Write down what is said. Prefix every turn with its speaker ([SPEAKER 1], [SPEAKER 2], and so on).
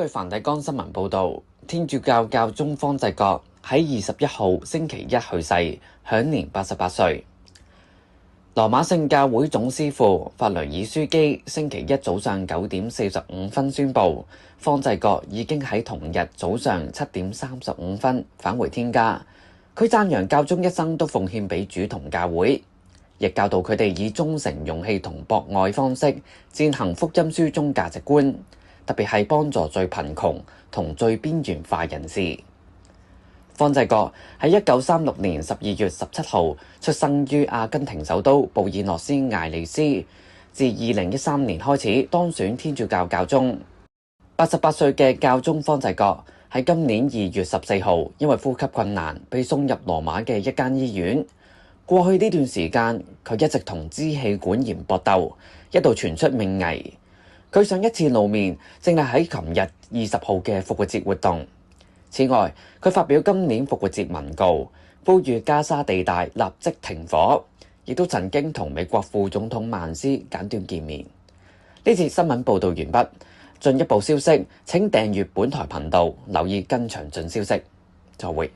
[SPEAKER 1] 據梵蒂岡新聞報導，天主教教宗方濟各喺21號星期一去世，享年88歲。羅馬聖教會總司庫法雷爾樞機星期一早上9點45分宣布，方濟各已經喺同日早上7點35分返回天家。佢讚揚教宗一生都奉獻俾主同教會，亦教導佢哋以忠誠、勇氣同博愛方式踐行福音書中價值觀，特別係幫助最貧窮同最邊緣化人士。方濟各喺1936年12月17號出生於阿根廷首都布爾諾斯艾利斯，自2013年開始當選天主教教宗。88歲嘅教宗方濟各喺今年2月14號因為呼吸困難被送入羅馬嘅一間醫院。過去呢段時間，佢一直同支氣管炎搏鬥，一度傳出命危。佢上一次露面正係喺琴日20號嘅復活節活動。此外，佢發表今年復活節文告，呼籲加沙地帶立即停火，亦都曾經同美國副總統曼斯簡短見面。呢節新聞報導完畢，進一步消息請訂閱本台頻道，留意更詳盡消息。再會。